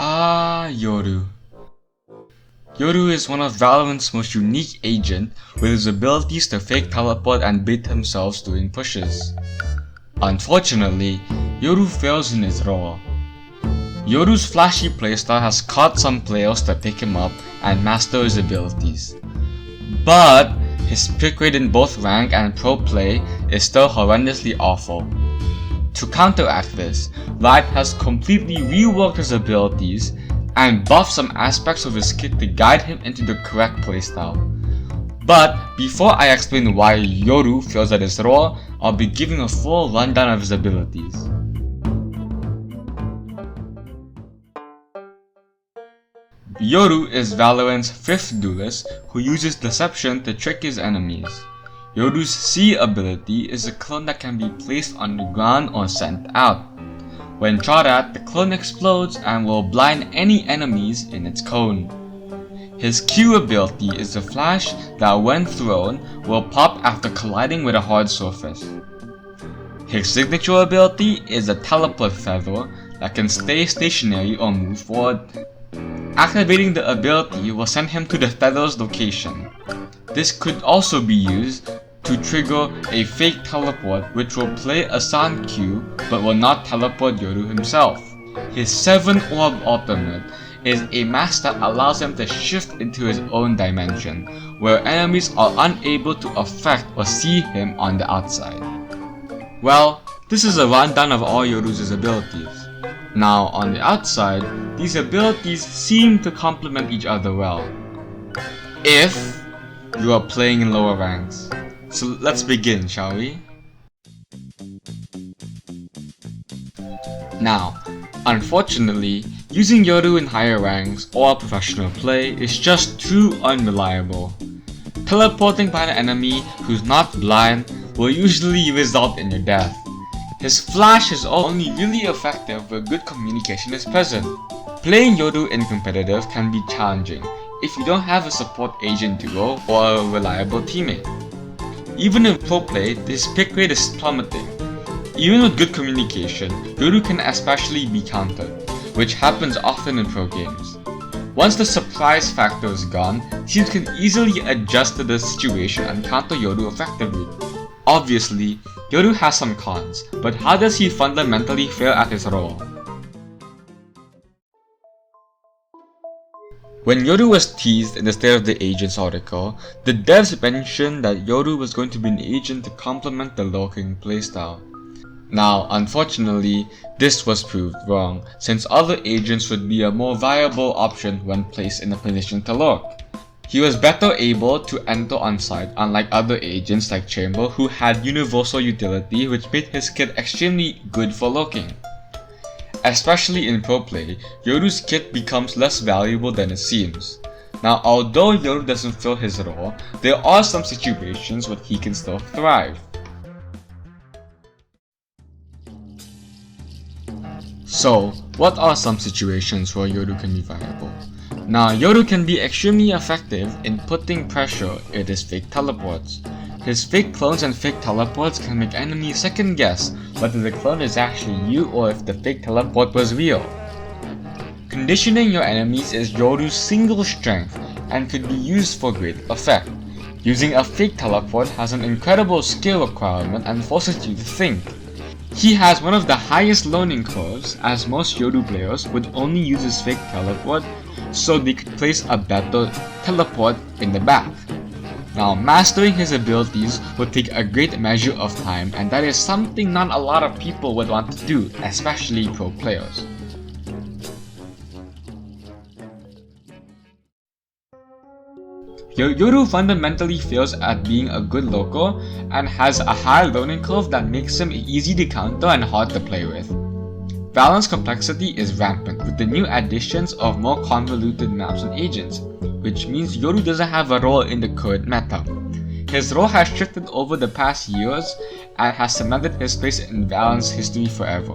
Yoru. Yoru is one of Valorant's most unique agents with his abilities to fake teleport and bait themselves doing pushes. Unfortunately, Yoru fails in his role. Yoru's flashy playstyle has caught some players to pick him up and master his abilities. But his pick rate in both rank and pro play is still horrendously awful. To counteract this, Riot has completely reworked his abilities and buffed some aspects of his kit to guide him into the correct playstyle. But before I explain why Yoru fails at his role, I'll be giving a full rundown of his abilities. Yoru is Valorant's 5th duelist who uses deception to trick his enemies. Yoru's C ability is a clone that can be placed on the ground or sent out. When shot at, the clone explodes and will blind any enemies in its cone. His Q ability is a flash that when thrown will pop after colliding with a hard surface. His signature ability is a teleport feather that can stay stationary or move forward. Activating the ability will send him to the feather's location. This could also be used to trigger a fake teleport which will play a sound cue but will not teleport Yoru himself. His 7 orb ultimate is a mask that allows him to shift into his own dimension, where enemies are unable to affect or see him on the outside. Well, this is a rundown of all Yoru's abilities. Now, on the outside, these abilities seem to complement each other well, if you are playing in lower ranks. So let's begin, shall we? Now, unfortunately, using Yoru in higher ranks or professional play is just too unreliable. Teleporting by an enemy who's not blind will usually result in your death. His flash is only really effective where good communication is present. Playing Yoru in competitive can be challenging if you don't have a support agent duo or a reliable teammate. Even in pro play, this pick rate is plummeting. Even with good communication, Yoru can especially be countered, which happens often in pro games. Once the surprise factor is gone, teams can easily adjust to the situation and counter Yoru effectively. Obviously, Yoru has some cons, but how does he fundamentally fail at his role? When Yoru was teased in the State of the Agents article, the devs mentioned that Yoru was going to be an agent to complement the lurking playstyle. Now, unfortunately, this was proved wrong, since other agents would be a more viable option when placed in a position to lurk. He was better able to enter on site, unlike other agents like Cerebrawl who had universal utility which made his kit extremely good for lurking. Especially in pro play, Yoru's kit becomes less valuable than it seems. Now, although Yoru doesn't fill his role, there are some situations where he can still thrive. So, what are some situations where Yoru can be viable? Now, Yoru can be extremely effective in putting pressure with his fake teleports. His fake clones and fake teleports can make enemies second guess whether the clone is actually you or if the fake teleport was real. Conditioning your enemies is Yoru's single strength and could be used for great effect. Using a fake teleport has an incredible skill requirement and forces you to think. He has one of the highest learning curves, as most Yoru players would only use his fake teleport so they could place a better teleport in the back. Now, mastering his abilities would take a great measure of time, and that is something not a lot of people would want to do, especially pro players. Yoru fundamentally fails at being a good lurker and has a high learning curve that makes him easy to counter and hard to play with. Valorant's complexity is rampant with the new additions of more convoluted maps and agents, which means Yoru doesn't have a role in the current meta. His role has shifted over the past years and has cemented his place in Valorant's history forever.